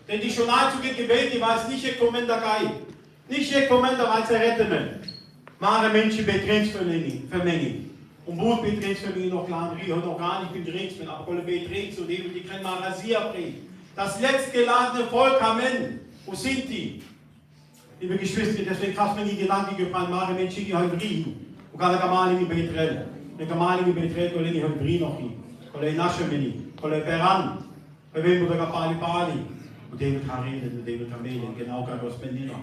Denn die journal zu gebet, die was nicht gekommen da gai. Nicht gekommen da was retten. Mare Menschen betrins vermengen. Und Boot betrins vermengen noch klar, noch gar nicht betrins, wenn aber alle betrins und die können mal rasiert bringen. Das letztgeladene Volk, Amen. Wo sind die? Liebe Geschwister, deswegen kannst du mir nie Gedanken gebrannt, Mare Menschen, die heute bringen. Und kann der Gemaling betreten. Der Gemaling betreten, und die heute bringen noch hin. Kolle Naschemini, Kolle Peran, bei wem oder Pali. Und David kann reden, und David kann wählen, genau kann das Bendina.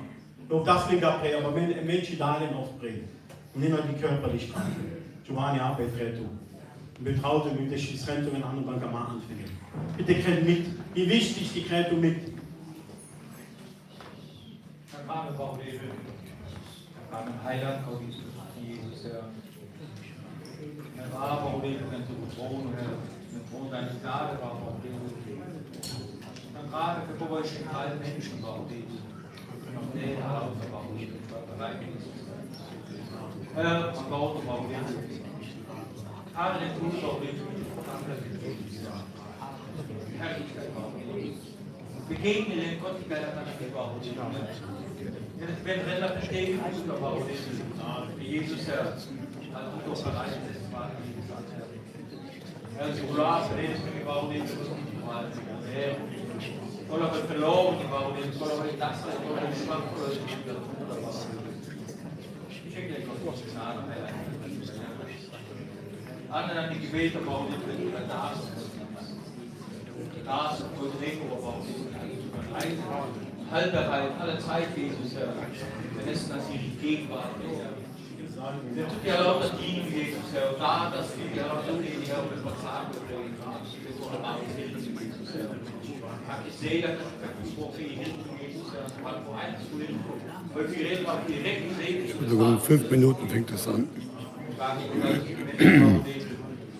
Nur das will Gott bringen, aber Menschen da aufbringen. Und nicht nur die Körperlichkeit. Giovanni Abetretu. Und betraute mit der Schießrentung an und dann kann man anfangen. Bitte kriegt mit, wie wichtig die Kreatur mit. Dann waren wir auch David. Dann waren wir Heiland, auch Jesus, Herr. Er war aber auch David, wenn du Thron, der Thron deiner Gnade war auch David. Dann gerade für euch allen Menschen war auch David. Nee, da war auch David. Herr, man baut aber auch David. Alle den Tod auch David. Herrlichkeit war auch David. Begegne den Gott, die Geiler kann ich auch David. Wenn Ränder verstehen, muss man aber auch David. Wie Jesus Herr. Also doch bereit ist, war Herr, Solar, verledet mit dem Bau, den wir oder wird verloren, die Bau, den soll aber das sein, oder den Schwank, oder den Schwank, oder was. Ich schenke dir Gottes Gnade, anderen die Gebete bauen, die wir über das und Rego bauen, Haltbarkeit, alle Zeit, Jesus, Herr. Wir wissen, dass sie die Gegenwart ist, Herr. Wir tun ja auch das Dienen, Jesus, Herr. Und da, dass wir ja auch so die Herr, und was sagen wir, Jesus, Herr. Ich sehe, dass das für die Hilfe, Jesus, Herr, wo eins zu hin, weil wir reden auch direkt sehen. Sogar in 5 Minuten fängt es an.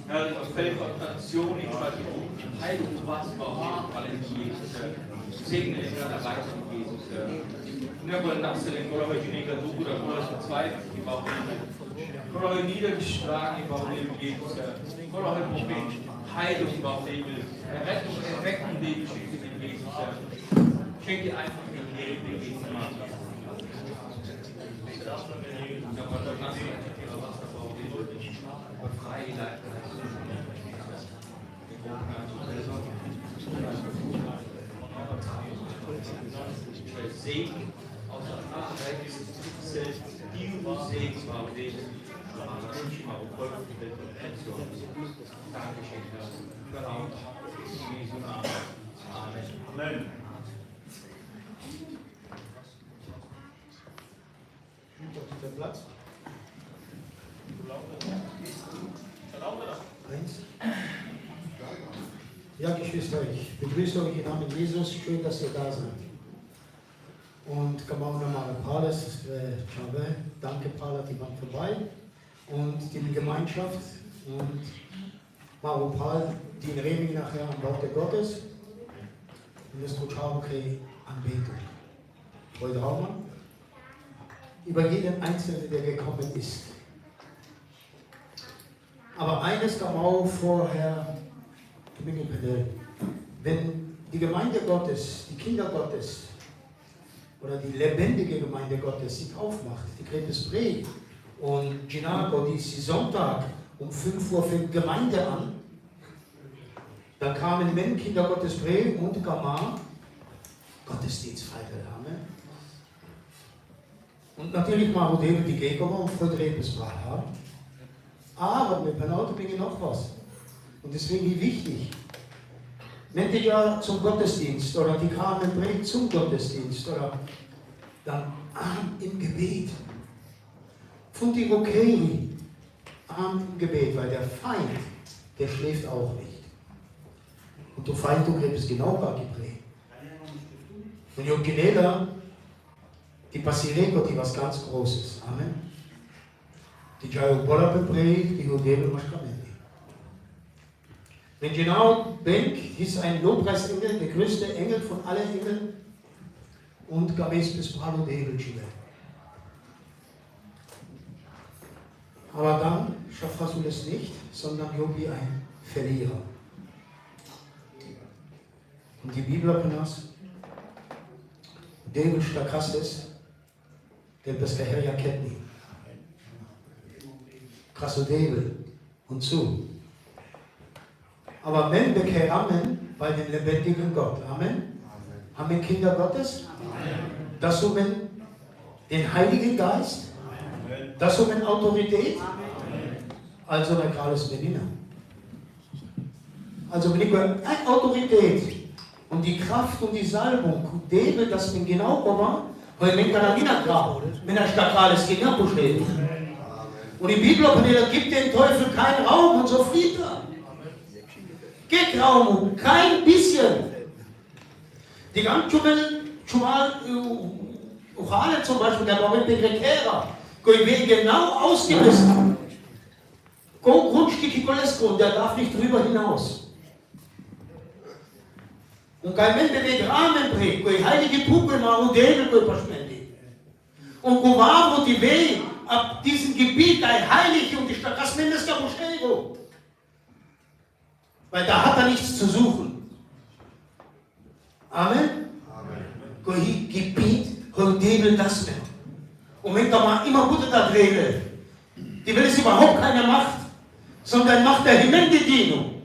Herr, aus Feldkonstellation, ich weiß nicht, Heilung, was war, weil Jesus, Herr. Segne den Herr, der Leistung, Jesus, Herr. Ne wollen das den Gott die Negatur oder Gott verzweifelt, die Bauch Gott niedergeschlagen, die Bauch Jesus, Gott Prophet, Heilung, die Bauch Rettung, Erweckung, die Geschichte mit Jesus, schenk dir einfach den Leben, den Jesus macht. Segen aus der Freiheit dieses Segens war und Leben. Dankeschön, Herr. Vertraut. In Jesu Namen. Amen. Amen. Platz. Ja, Geschwister, ich begrüße euch im Namen Jesus. Schön, dass ihr da seid. Und Kamau nochmal Paulus, danke Paula, die waren vorbei. Und die Gemeinschaft und Maro Paul, die in Reming nachher am Worte Gottes. Und das Kutschabukri Anbetung. Heute Raumann. Über jeden Einzelnen, der gekommen ist. Aber eines kam auch vorher, wenn die Gemeinde Gottes, die Kinder Gottes oder die lebendige Gemeinde Gottes sich aufmacht, die Krepes Bre und Ginago, die ist Sonntag um 5 Uhr fängt Gemeinde an, dann kamen Men, Kinder Gottes Bre und Gamma, Gottesdienst Freitag. Und natürlich machen wir die Gegner und vor Krepes Bre haben. Aber mit Penauto bin ich noch was. Und deswegen wie wichtig. Nennt ihr ja zum Gottesdienst oder die kamen bringt zum Gottesdienst oder dann im Gebet. Von die okay im Gebet, weil der Feind, der schläft auch nicht. Und der Feind, du kriegst genau gar geprägt. Und die Ginela, die passieren die was ganz Großes. Amen. Die Jaio Bola beprägt, die Hugebe Maschkamenti. Wenn genau Benk ist ein Lobpreisengel, der größte Engel von allen Engeln und Games bis Bravo Devil Chile. Aber dann schafft Rasul es nicht, sondern Jobi ein Verlierer. Und die Bibel benutzt, Devil šta krasses, der das Geherja Ketni. Krasso Devil und zu. Aber wenn wir kehren bei dem lebendigen Gott. Amen. Haben wir Kinder Gottes? Das um den Heiligen Geist? Das um Autorität? Also eine Kralles Menina. Also wenn ich eine Autorität und die Kraft und die Salbung, David, das bin genau war, weil wenn Karabiner grab, wenn er Kralles Kinder steht. Und die Bibel gibt dem Teufel keinen Raum und so flieht er. Geht Raum, kein bisschen. Die ganzen schon mal Uchale zum Beispiel, der war mit Begrekera, wird genau ausgemessen. Grundstücke Cholesterol, der darf nicht drüber hinaus. Und kein Mensch bewegt Rahmen prägt, die heilige Puppe machen und Dämon überspenden. Und wo die Weh ab diesem Gebiet ein Heilig und die Stadt, das mindestens Beschreibung. Weil da hat er nichts zu suchen. Amen? Amen. Gebiet, und Dämon das mehr. Und wenn da mal immer gute da rede, die will es überhaupt keine Macht, sondern Macht der Himmelsbedienung.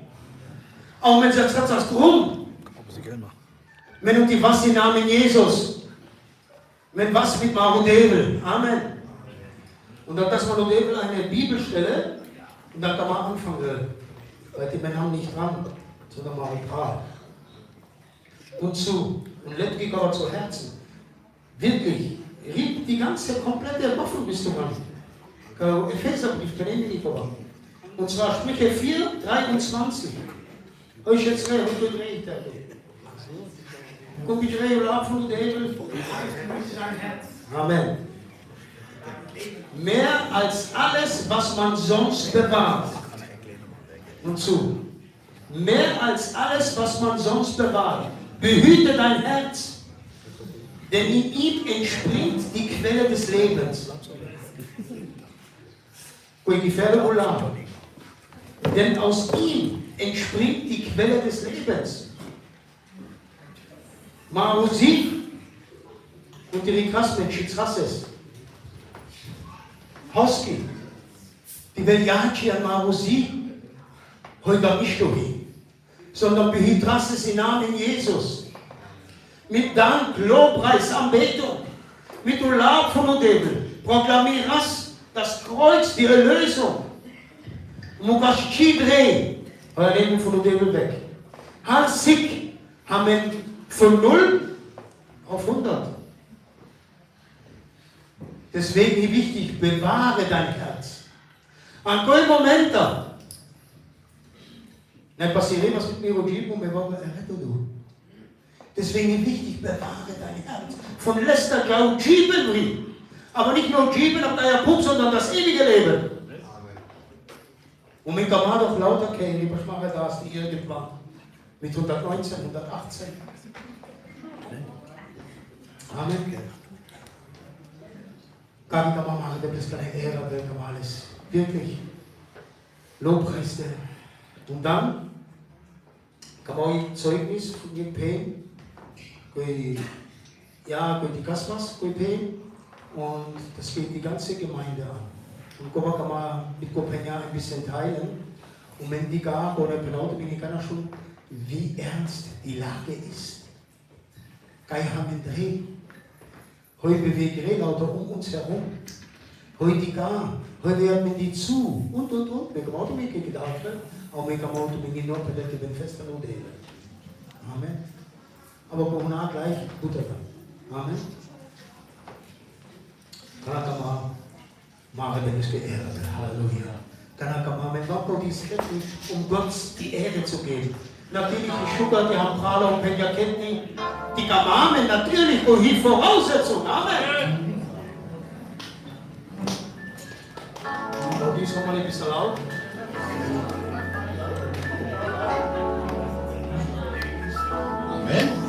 Auch wenn sie das Grund. Wenn die was im Namen Jesus. Wenn was mit Marudebel. Amen. Und dann dass man Marudebel eine Bibelstelle und dann kann man anfangen. Weil die Männer haben nicht dran, sondern mal ein paar. Und zu. Und letztlich aber zu Herzen. Wirklich. Rieb die ganze komplette Waffenrüstung an. Epheserbrief, kennen die nicht voran. Und zwar Sprüche 4, 23. Euch jetzt rein, und drehe ich da. Guck ich rein, ab von der Hebel. Amen. Mehr als alles, was man sonst bewahrt. Und zu. Mehr als alles, was man sonst bewahrt. Behüte dein Herz. Denn in ihm entspringt die Quelle des Lebens. Denn aus ihm entspringt die Quelle des Lebens. Marusi und die Rikrasmen, Schitzrasses. Hoski, die Veljaci an Marusi, heute nicht durch, sondern Behidrasses im Namen Jesus. Mit Dank, Lobpreis, Anbetung, mit Urlaub von Odebel, proklamieras das Kreuz, die Erlösung. Mugaschidre, wir reden von Odebel weg. Harsik haben wir von 0 auf 100. Deswegen ist wichtig, bewahre dein Herz. An quel momento, ne passeremo mit mir und wir wollen errettet. Deswegen ist wichtig, bewahre dein Herz. Von letzter Glau Jibenri. Aber nicht nur Jiben auf deiner Pup, sondern das ewige Leben. Und mit kann man doch lauter kennen, lieber Schmacher, da ist die irgendwann. Mit 119, 118. Amen. Kann man machen, das ist eine Ehre, wenn man alles wirklich Lobpreiste. Und dann kann man auch Zeugnis von dem Pain. Ja, die Kasmas, und das geht die ganze Gemeinde an. Und kann man mit Kopenhagen ein bisschen teilen. Und wenn die gab, oder genau, bin ich kann schon, wie ernst die Lage ist. Kai haben Dreh. Heute bewegen Rehlauter um uns herum. Heute die gar. Heute werden die zu. Und. Wir können auch nicht gedacht, aber wir können auch nicht nur den festen Modell. Amen. Aber Corona gleich guter dann. Amen. Kanakama, Mare, denn ist geehrt. Halleluja. Kanakama, wenn Gott dies hätten, um Gott die Ehre zu geben. Natürlich, die Sugar, die haben Prala und Penjaketni, die Kamamen, natürlich, wo hier Voraussetzung. Amen. Und dies nochmal ein bisschen laut. Amen.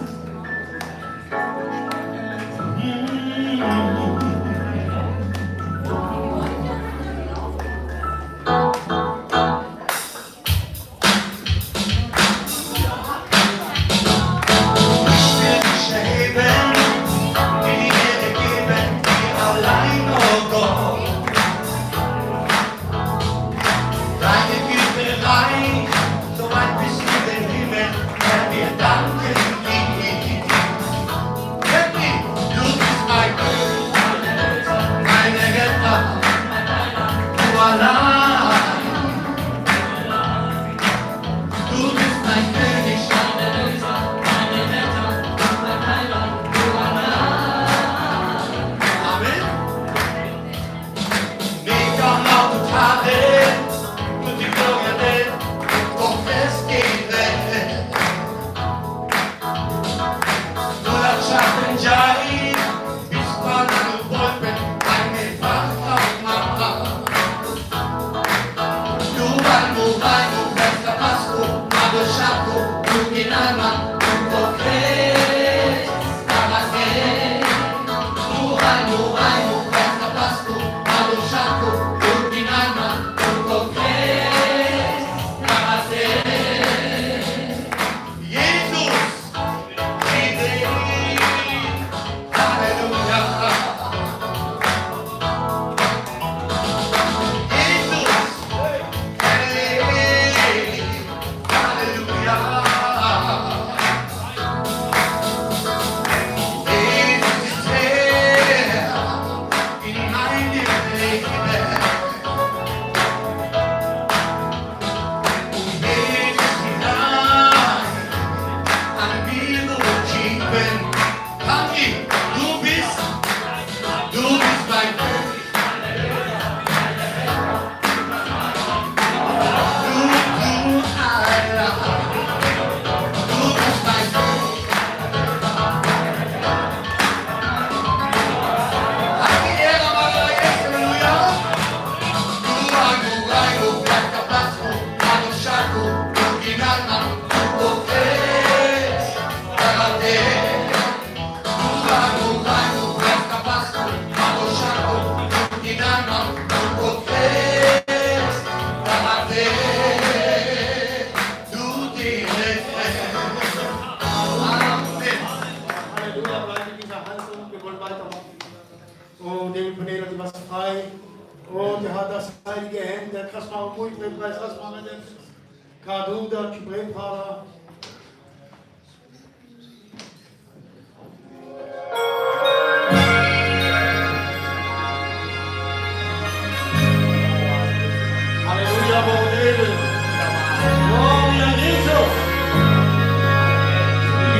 Benjamin, bis man an Wolken eine Pracht Dubai, Festa Pasco, Mago Chaco, Luginalma, Punto Cres, Tamate. Dubai, Festa Pasco, Mago Chaco, Luginalma, Punto Cres, Tamate. Jesus, Halleluja. Und den Panel hat was frei. Und er hat das heilige Hemd, der Kasper und Multrepreis, was machen wir denn? Kaduda, Kibrepara. Halleluja, Bordel. Gloria a Jesus.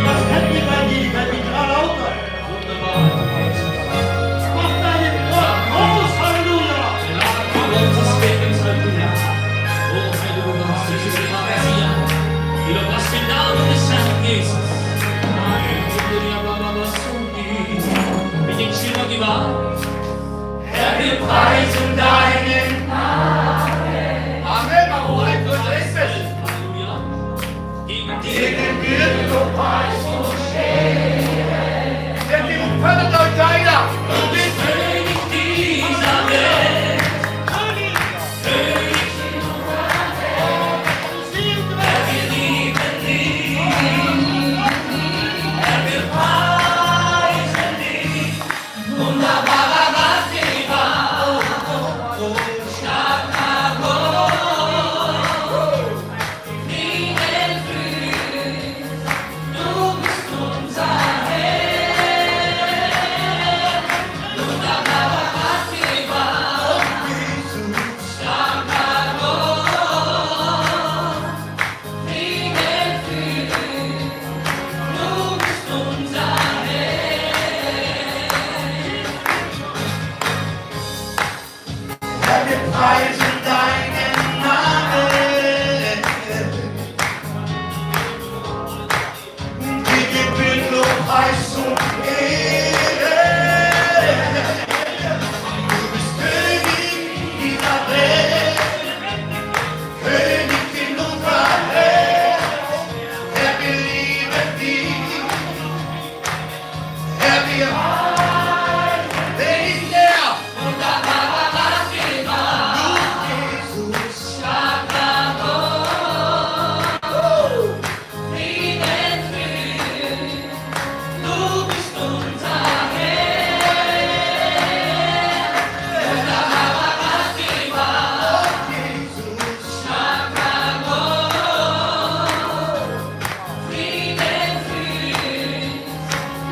Was kennt ihr bei dir? Kann ich gerade lauter? Wunderbar. Mach deinen Gott groß, Halleluja. Herr, wir preisen deinen Namen. Amen. Dir gebührt Lobpreis und Ehre. Denn wir können euch deiner. Du bist König dieser Welt. König in unserer Welt. Herr, wir lieben dich. Herr, wir preisen dich. Wunderbarer Ratgeber. Starker Gott. Frieden fühlst. Du bist unser Herr. Wunderbarer Ratgeber. Starker Gott. Frieden fühlst. Du bist unser Herr, wir preisen deinen Namen. Dir gebührt Lobpreis und Ehre. Du bist König dieser Welt, König in unserer Welt. Herr, wir lieben dich. Herr, wir preisen dich, Herr. Wunderbarer Ratgeber. Jesus, starker Gott. Frieden fühlst. Du bist unser Herr. Wunderbarer Ratgeber. Jesus, starker Gott. Frieden fühlst.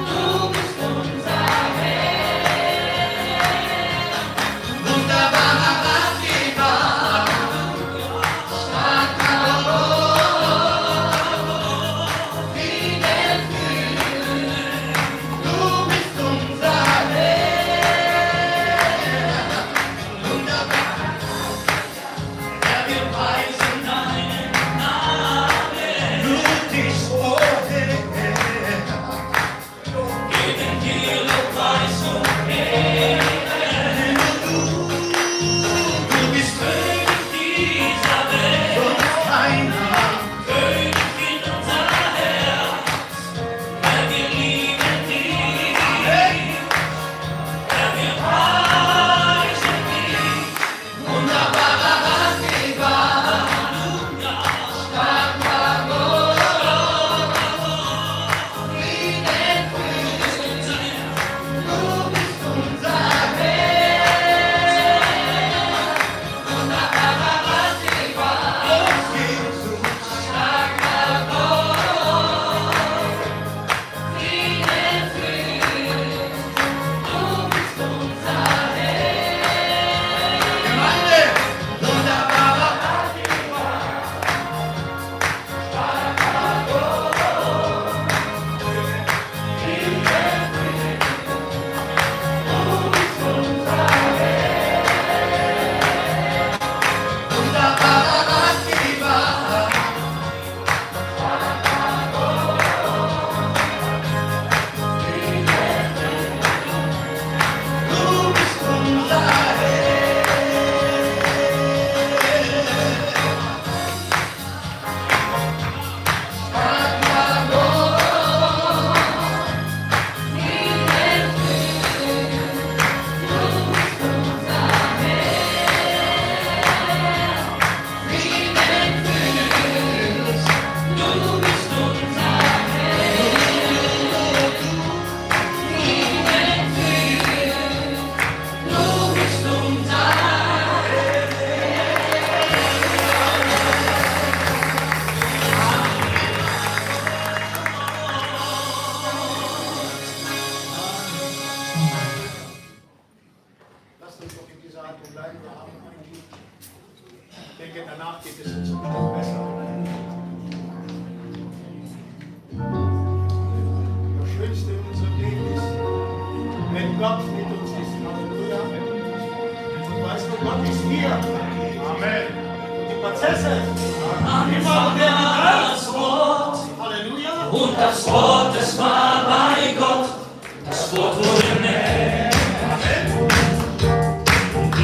Du bist unser Du bist König dieser Welt, sonst keiner. König in unser Herz, Herr, wir lieben dich. Herr, wir preisen dich. Wunderbarer Ratgeber, starker Gott, Frieden, du bist unser Herr. Wunderbarer Ratgeber, Jesus, starker Gott, Frieden, du bist unser Herr. Gemeinde, wunderbarer Ratgeber, starker Gott, Frieden, du bist unser Herr. Wunderbarer Ratgeber, du bist unser Lasst uns doch in dieser Haltung bleiben. Wir haben ein Lied. Ich denke, danach geht es uns noch besser. Das Schönste in unserem Leben ist, wenn Gott mit uns ist. Halleluja. Und weißt du, Gott ist hier. Amen. Und die Prozesse. Immer das Wort. Halleluja. Und das Wort, es war bei Gott, das Wort wurde Mensch.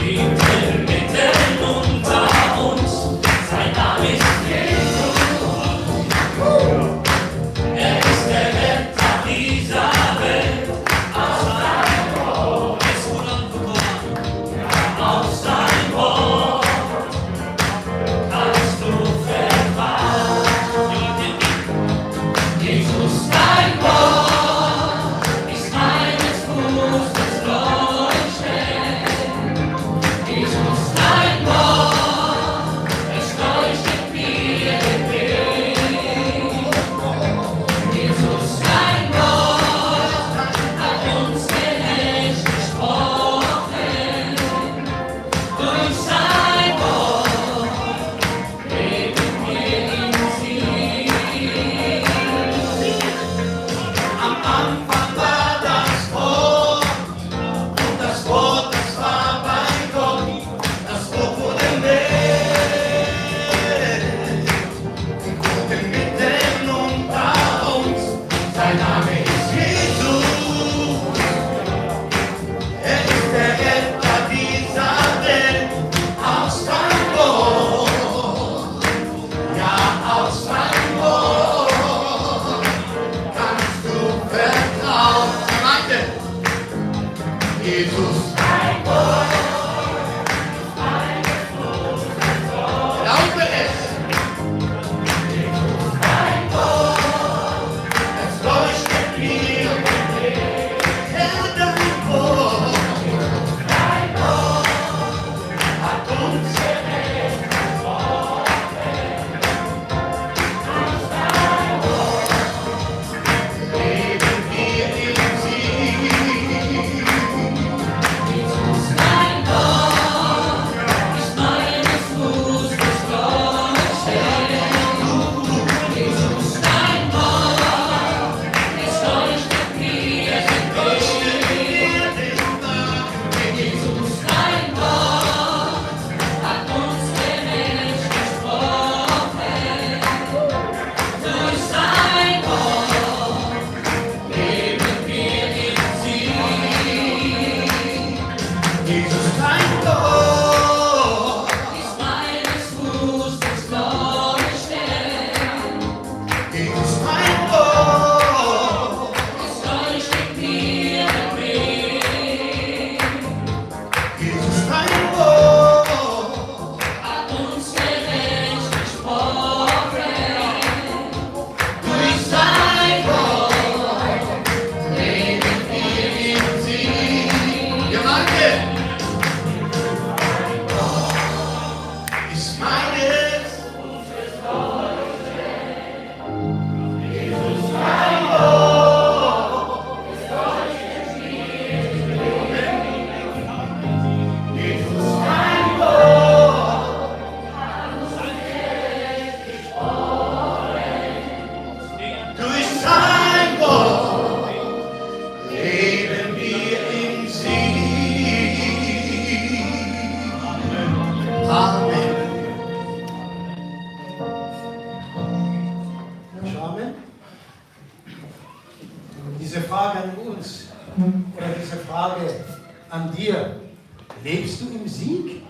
Liebe mitten unter uns, sein Name ist Jesus. Er ist der Retter dieser Welt. Aus seinem Wort, aus seinem Wort kannst du vertrauen. Jesus, dein Wort ist meines Fußes Leuchte. Jesus, dein Wort, es leuchtet mir den Weg. Jesus, dein Wort hat uns gerecht gesprochen. Durch sein Wort leben wir in Sieg. Am Anfang war das Wort, und das Wort, das war bei Gott, das Wort wurde Mensch. Und wurde mitten unter uns, sein Name ist Jesus. Er ist der Retter dieser Welt, aus seinem Wort, ja, aus seinem Wort kannst du vertrauen. Gemeinde, Jesus, dein Wort, glaube es. Jesus, dein Wort, es leuchtet mir den Weg. Herr, dein Wort hat uns gerecht gesprochen. Durch dein Wort leben wir in Sieg. Frage an uns oder diese Frage an dir. Lebst du im Sieg?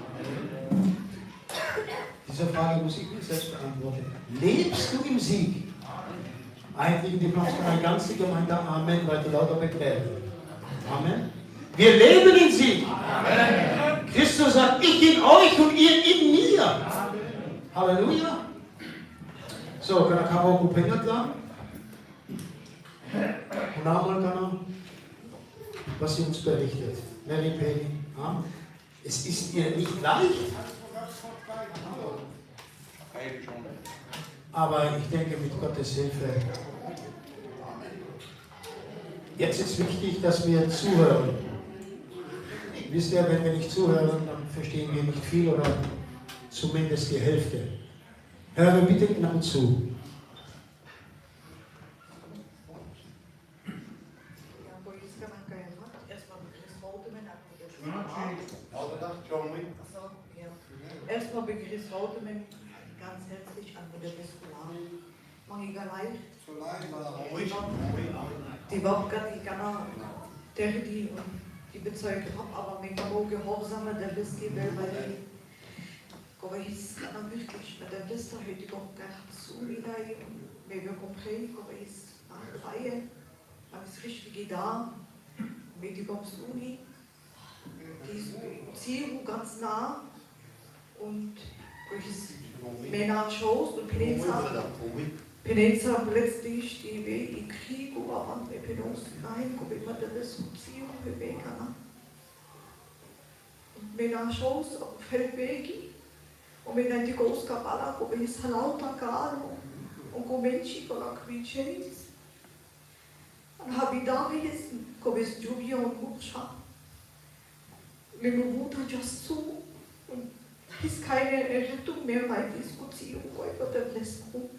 Diese Frage muss ich mir selbst beantworten. Lebst du im Sieg? Eigentlich die macht eine ganze Gemeinde Amen, weil die lauter begräben. Amen. Wir leben in Sieg. Amen. Christus sagt, ich in euch und ihr in mir. Amen. Halleluja. So, kann ich auch gepennt lang? Und einmal kann er, was sie uns berichtet. Mary Penny. Ja? Es ist ihr nicht leicht. Aber ich denke, mit Gottes Hilfe. Jetzt ist wichtig, dass wir zuhören. Wisst ihr, wenn wir nicht zuhören, dann verstehen wir nicht viel oder zumindest die Hälfte. Höre bitte genau zu. Erstmal begrüßt Rautemann ganz herzlich an der Veskular. Mangiga leicht. Die Wabka, die Gana, der die bezeugt hat, aber mit dem Gehorsame der Liste, weil die ist wirklich, mit der Liste heute kommt gar nicht zu wieder, wir compris, ist nach Reihe, man ist richtig da, mit die kommst du nie, die Beziehung ganz nah und Männer Shows und Peneza plötzlich die Wege in Krieg oder an der Penose rein, wo immer der Beziehung bewegen kann. Und Männer Shows auf Feldwege und wenn dann die Großkapala, wo es lauter Galo und wo Menschen oder Quietschens, dann habe ich da gelesen, wo es Julia und Murscha. Wenn du Mutter just zu und es ist keine Rettung mehr bei Diskussion über den Lesben.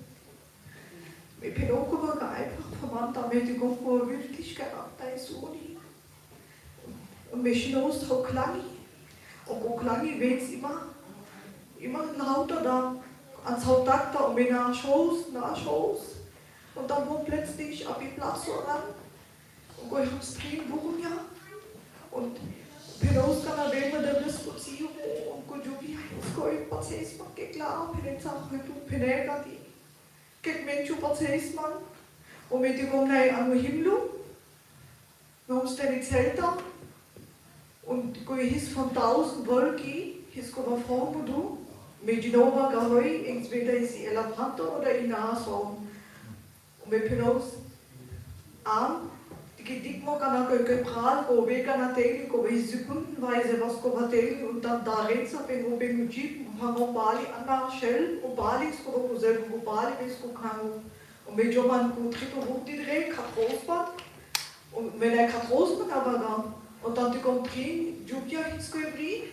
Ich bin auch einfach verwandt, damit ich auch wirklich gehabt habe. Und mich hinaus so klang ich. Und auch klang ich, wenn es immer lauter da, ans Hauptakt da, und mir nachschaust. Und dann wo plötzlich ab ich Platz so ran. Und ich hab's drin, warum ja? Und hinaus kann er immer der Diskussion. Und ich habe pazzesco che claro, per esempio tu penegati, che menchu pazzesman, und mit dem kommen an den Himmel, wir haben es dann erzählt, und ich ist von 1000 Wolken, ist kommen vor, du, mit die Nova Garoi, entweder ist sie Elefante oder in Nashorn. Und wir können uns an, die mo kana gebracht, wo wir kana teilen, wo wir sekundenweise was teilen und dann da reden, wenn wir beim Jeep haben Bali an der Shell und Bali ist wo selber wo Bali ist wo kann und mit jemand gut tritt und die dreh Katrosbad und wenn er Katrosbad aber da und dann die kommt drin, Julia ist gebri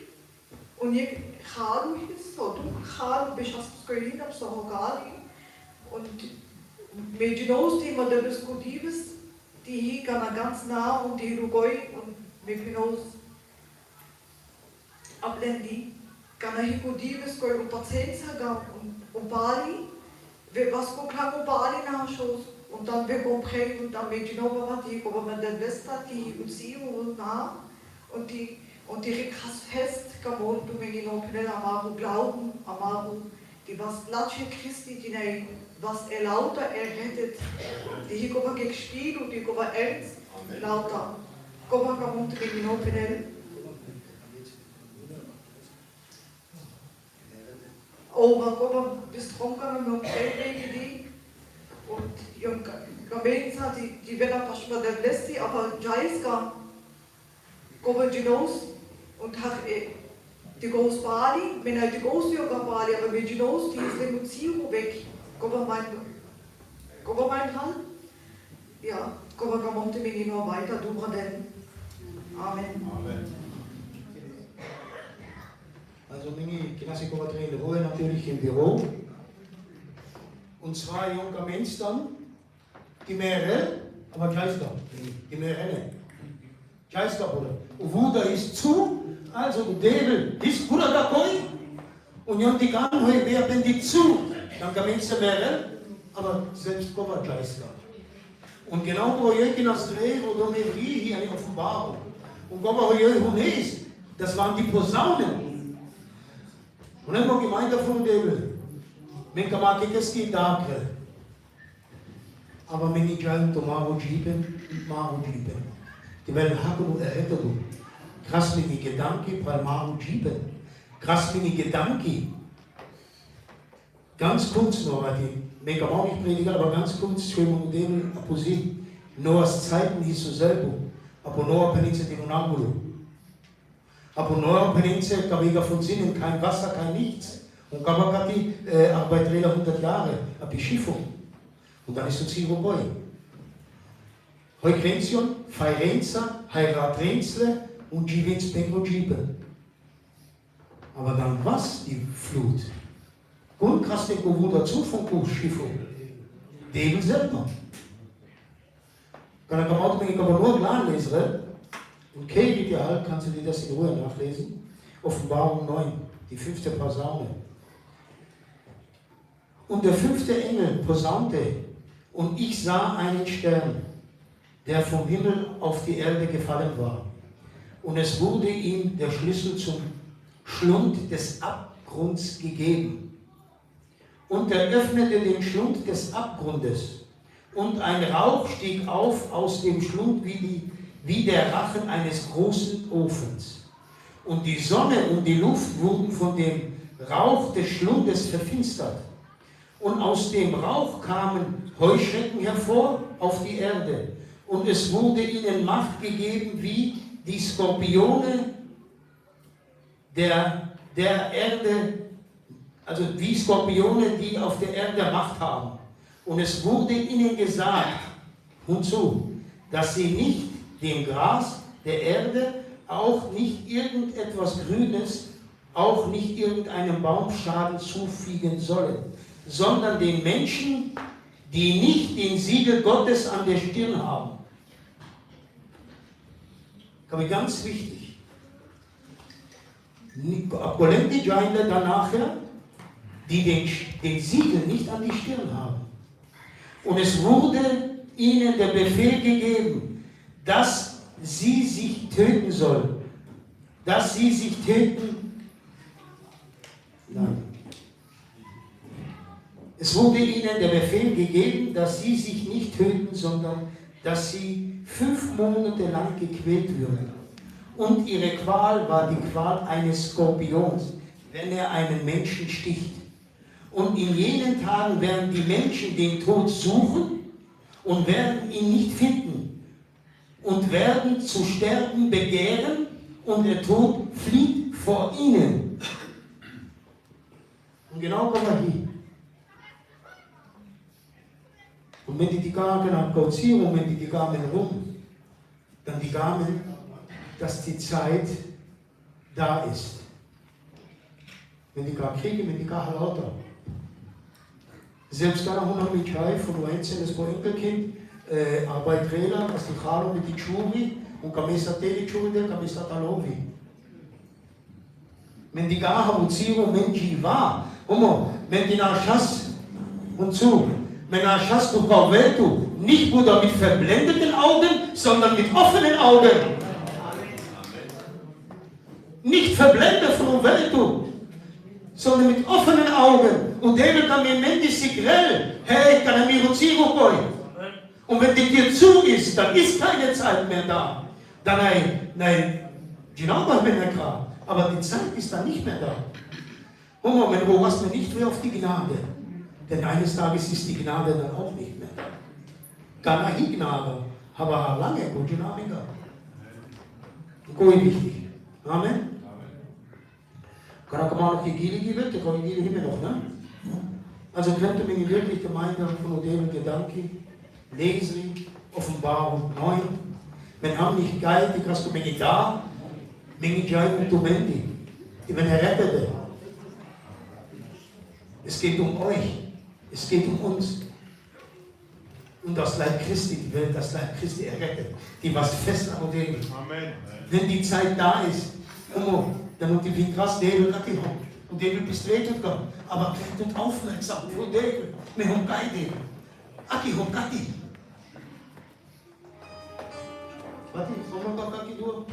und ich habe ist so du habe beschafft gesehen auf so Gali und mit die man da diskutiert die kann ganz nah und die Rugoi und wir können uns abblenden. Kann Hikudives goi und Pazienza und Bali, was gucken wir Bali nachschauen und dann wir kommen und dann mit Genova die kommen der Westa die Beziehung nah und die Rekas fest kamon du mir noch schnell Amaru glauben Amaru die was Platsche Christi die was lauter rettet, die hier kommen gegen Spiel und die kommen ernst, lauter. Kommen wir unter den Minopinell. Kommen bis Tronken und Feldwege die und die Gemeinde, die werden fast mal der Blästi, aber Jaiska kommen die los und hat die große Bali, wenn er die große Bali, aber mit die los, die ist den Beziehung weg. Kommen mein Hand? Ja, kommen wir noch weiter, du denn. Amen. Also, meine Klassikoverträge Ruhe natürlich im Büro. Und zwei junge Menschen dann, die Meere, aber gleich da, die Meere. Gleich da, Bruder. Und Wuder ist zu, also Devil ist Bruder da koi. Und die kann heute werden die zu. Dann kann man mehr, aber selbst kommen gleich da. Und genau wo ich in Australien oder in hier in Offenbarung. Und wo ich ist, das waren die Posaunen. Und dann haben wir gemeint davon, wenn man mag, es geht da. Aber wenn ich gleich Tomaro Jiben, Maro Jiben. Die werden hacken und errettet du. Krass mit die Gedanke, bei Maro Jiben. Krass mit die Gedanke. Ganz kurz noch, ich kann auch nicht predigen, aber ganz kurz, schön und dem Aposit. Noahs Zeiten hieß so selber. Aber Noah penitze die Monagolo. Aber Noah penitze, Kaviga von Sinnen, kein Wasser, kein Nichts. Und Kabakati arbeitet 100 Jahre, ab die Schiffung. Und dann ist es Zero Boy. Heukrenzchen, Feirenza, Heiratrenzle und Jivins Pengo Jiben. Aber dann was, die Flut? Und krass den Gewunder dazu von Schiffung. Dem selber. Kann ich aber nur klar lesen. Und Kegel, ja, kannst du dir das in Ruhe nachlesen? Offenbarung 9, die 5. Posaune. Und der 5. Engel posaunte, und ich sah einen Stern, der vom Himmel auf die Erde gefallen war. Und es wurde ihm der Schlüssel zum Schlund des Abgrunds gegeben. Und er öffnete den Schlund des Abgrundes. Und ein Rauch stieg auf aus dem Schlund wie der Rachen eines großen Ofens. Und die Sonne und die Luft wurden von dem Rauch des Schlundes verfinstert. Und aus dem Rauch kamen Heuschrecken hervor auf die Erde. Und es wurde ihnen Macht gegeben, wie die Skorpione der Erde, also wie Skorpione, die auf der Erde Macht haben. Und es wurde ihnen gesagt, und so, dass sie nicht dem Gras der Erde, auch nicht irgendetwas Grünes, auch nicht irgendeinem Baum Schaden zufügen sollen, sondern den Menschen, die nicht den Siegel Gottes an der Stirn haben. Aber ganz wichtig. Abkolenti Jainde danach, die den Siegel nicht an die Stirn haben. Und es wurde ihnen der Befehl gegeben, dass sie sich töten sollen. Dass sie sich töten. Nein. Es wurde ihnen der Befehl gegeben, dass sie sich nicht töten, sondern dass sie 5 Monate lang gequält würden. Und ihre Qual war die Qual eines Skorpions, wenn er einen Menschen sticht. Und in jenen Tagen werden die Menschen den Tod suchen und werden ihn nicht finden und werden zu sterben begehren und der Tod flieht vor ihnen. Und genau kommen wir hier. Und wenn die Gaben abgauzieren, wenn die Gaben rum, dann die Gaben, dass die Zeit da ist. Wenn die gar kriegen, wenn die gar lauter. Selbst dann haben wir mit Schei von Lorenzen, das Enkelkind, Arbeiträder, was die Karo mit die Churi und Kamesa Tele-Churi, Kamesa Talovi. Wenn die gar haben Ziro Menji war, wenn die nach Schass und zu, wenn nach Schass du Pauveltu, nicht nur mit verblendeten Augen, sondern mit offenen Augen. Nicht verblendet von der Welt, sondern mit offenen Augen. Und der kann mir mendig sich grell, hey, kann er mir Ziro boy. Und wenn die Tür zu ist, dann ist keine Zeit mehr da. Dann nein, genau was mir nicht klar. Aber die Zeit ist dann nicht mehr da. Und Moment, wo was mir nicht mehr auf die Gnade. Denn eines Tages ist die Gnade dann auch nicht mehr da. Kann er die Gnade, aber lange gut Dynamik. Gut wichtig. Amen. Kann auch mal noch die Gile geben, die kann die Gile immer noch, ne? Also könnte man wirklich Gemeinde von dem Gedanke lesen, Offenbarung 9. Wenn haben nicht geil, die kannst du mir nicht da, mir nicht geil und du Mendi. Ich bin errettet. Es geht um euch, es geht um uns. Und das Leib Christi, die Welt, das Leib Christi errettet, die was fest am Modell. Amen. Wenn die Zeit da ist, dann und die wie krass, der will nicht haben. Und der will bis treten kommen. Aber der tut aufmerksam für den. Wir haben keine. Aki haben Aki. Warte, wollen wir mal durch?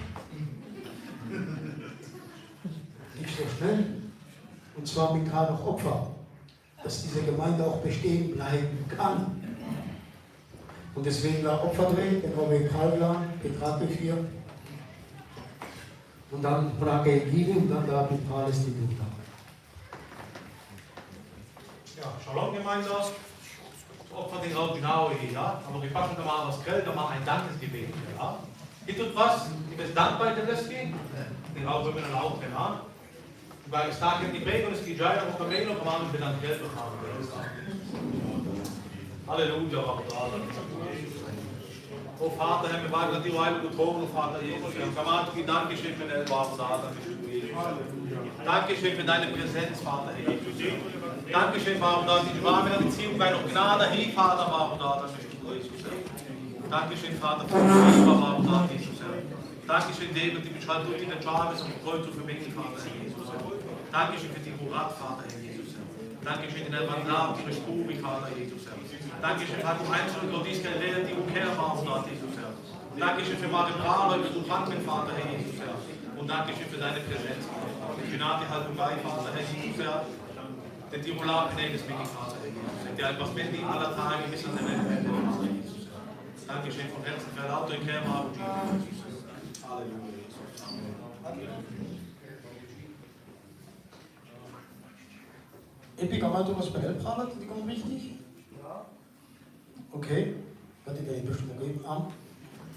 Nicht so schnell. Und zwar mit gerade noch Opfer, dass diese Gemeinde auch bestehen bleiben kann. Und deswegen war Opferdreh, den haben wir in Kalblan, Betrag 4. Und dann Frage Liebe und dann da mit Paris die Mutter. Ja, Shalom Gemeinde, das Opfer den auch genau hier, ja. Aber wir packen da mal das Geld, da mal ein Dankesgebet, ja. Ihr tut was, ihr bist dankbar, der lässt gehen. Den auch wir einen Auto, ja. Weil es da in die Beten ist die Jaya auf der Melo, aber wir dann Geld bekommen. Halleluja, Oh Vater, Herr, wir waren die Weile getrogen, Vater Jesus. Wir haben die Dankeschön für den Elbarm da, Dankeschön für deine Präsenz, Vater Jesus. Dankeschön, warum da die warme Beziehung bei noch Gnade, hey Vater, warum da, Jesus. Dankeschön, Vater, für die Liebe, warum da, Jesus. Dankeschön, David, die Beschreibung, die der Jarvis und Kreuz zu verbinden, Vater Jesus. Dankeschön für die Murat, Vater Jesus. Dankeschön für den Elbarm, die Bestubi, Vater Jesus. Dankeschön, Vater, du einzeln, Gott, die Lehre, die Umkehr, warum da, Jesus. Dankeschön für Martin Brahler, für den Franken, Vater Jesus. Und Dankeschön für deine Präsenz. Ich bin die Haltung bei, Vater Jesus. Der Tiroler Knäge ist wirklich Vater Jesus. Der etwas mit in aller Tage bis an der Welt, Vater Jesus. Dankeschön von Herzen für Lauter in Kerma und Jesus. Halleluja, Jesus. Amen. Epic, haben wir was bei Elbpraler? Die kommen richtig? Ja. Okay. Kann ich dir eine Bestimmung geben an?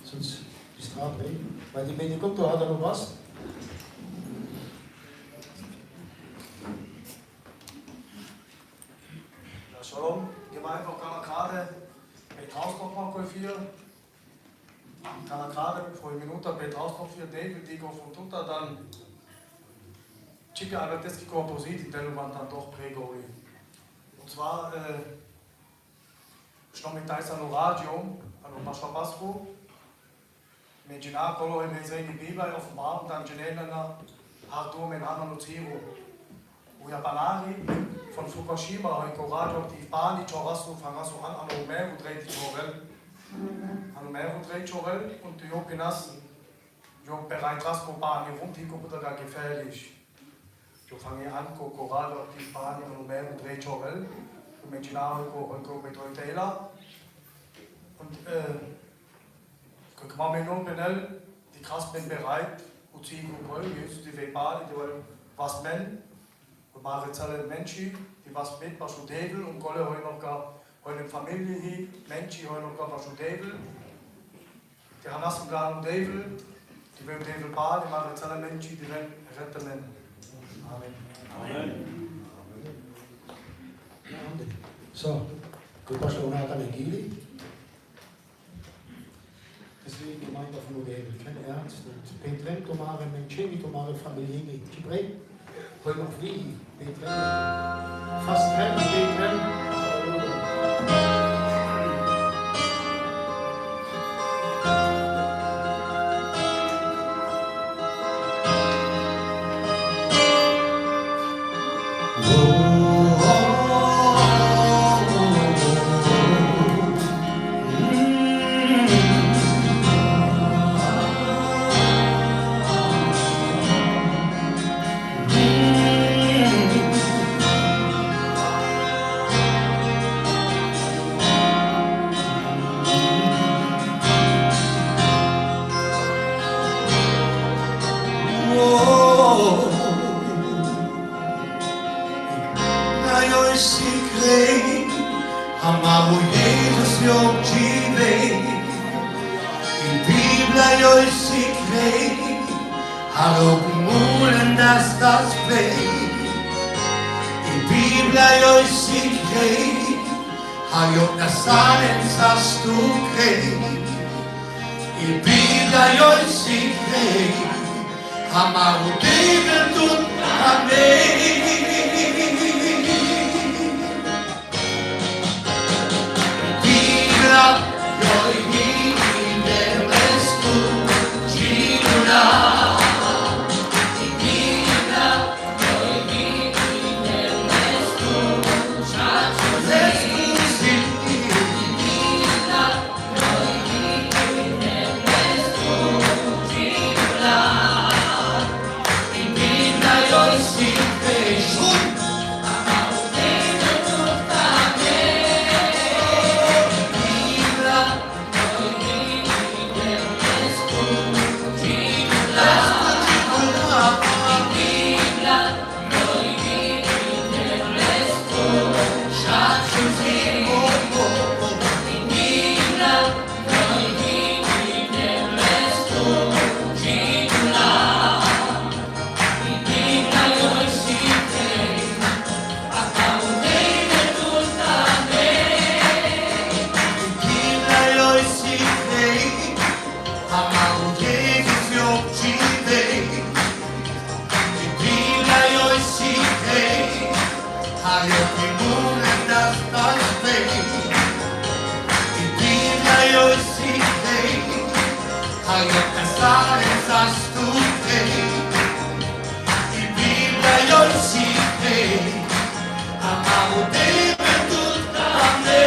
Sonst ist es gerade weg. Weil die Menge kommt, da hat er noch was. Ja, Shalom, Gemeinde von Kanakade, Petrausdorf 4. Kanakade, vor einer Minute Petrausdorf 4, David, Digo von Tuta, dann Chica Agateski Kompositi, Deluvan dann doch Pregoli. Und zwar, schon mit Taisano Radio, also Maschwabasco, Imagina, Kolo, in der Bibel, offenbart, dann Genelena, Hardo, Menana, Notiro. Uyapanari von Fukushima, Radio, die Bani, Chorasu, Fangasu an, Anomeru, dreht Chorel. Anomeru, dreht Chorel und die Jopinas, Jo bereit Rasko Bani, Rumtiko, Buddha, gefährlich. Jo fange an, Radio, die Bani, Anomeru, dreht Chorel. Imaginario, Ko, Betroitela. Und, guck mal, nun benell, die krass bin bereit, Uzigo, Jesus, die Webali, die was men. Und mache alle Menschen, die was mit, was schon Devil, und Golle heute noch gar, heute Familie hier, Menschen, heute noch gar was schon Devil. Die haben das gar und Devil, die werden Devil paar, die machen alle Menschen, die werden retten. Amen. Amen. So, gut, was schon hat eine Gili. Deswegen Gemeinde von Udel, kein Ernst. Und Petrem, Tomare, Mencheni, Tomare, Familie, Chibrei. Poi non figli, fast 10, Petrem. Amavo Jesus eu tive, in Biblia eu se crei, hallo kumulen das play, in Biblia eu se crei, hallo das das tu crei, in Biblia eu se crei, amavo David tut amei. io pensare sa stupe, in Bibbia io si crede, amavo te per tutta me.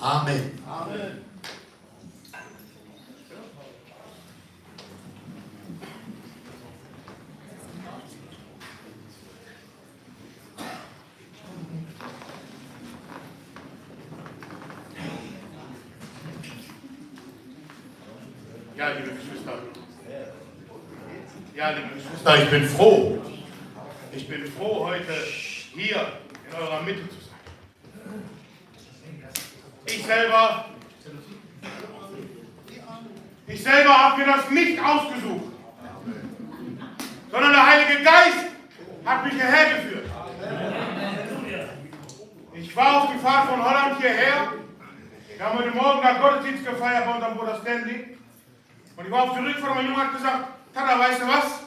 Amen. Amen. Ja, liebe Geschwister. Ja, liebe Geschwister, ich bin froh. Ich bin froh, heute hier in eurer Mitte zu sein. Ich selber habe mir das nicht ausgesucht, sondern der Heilige Geist hat mich hierher geführt. Ich war auf die Fahrt von Holland hierher. Wir haben heute Morgen einen Gottesdienst gefeiert bei unserem Bruder Stanley. Und ich war auf der Rückfahrt und mein Junge hat gesagt, Tata, weißt du was?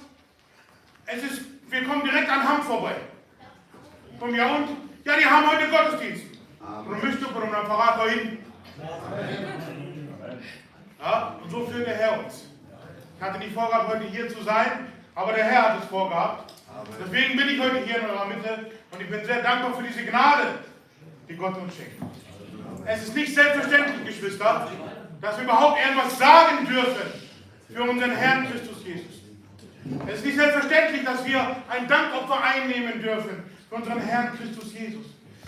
Wir kommen direkt an Hamm vorbei. Und ja und? Ja, die haben heute Gottesdienst. Und du möchtest und dann verrat er hin. Ja, und so führt der Herr uns. Ich hatte nicht vorgehabt, heute hier zu sein, aber der Herr hat es vorgehabt. Deswegen bin ich heute hier in eurer Mitte und ich bin sehr dankbar für diese Gnade, die Gott uns schenkt. Es ist nicht selbstverständlich, Geschwister, dass wir überhaupt irgendwas sagen dürfen für unseren Herrn Christus Jesus. Es ist nicht selbstverständlich, dass wir ein Dankopfer einnehmen dürfen für unseren Herrn Christus Jesus.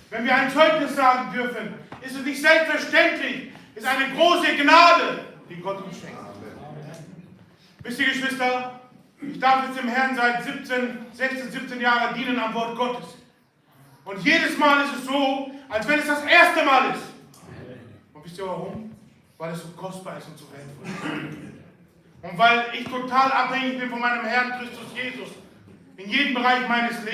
Wenn wir ein Zeugnis sagen dürfen, ist es nicht selbstverständlich, ist eine große Gnade, die Gott uns schenkt. Wisst ihr, Geschwister, ich darf jetzt dem Herrn seit 16, 17 Jahren dienen am Wort Gottes. Und jedes Mal ist es so, als wenn es das erste Mal ist. Und wisst ihr warum? Weil es so kostbar ist und so wertvoll. Und weil ich total abhängig bin von meinem Herrn Christus Jesus. In jedem Bereich meines Lebens.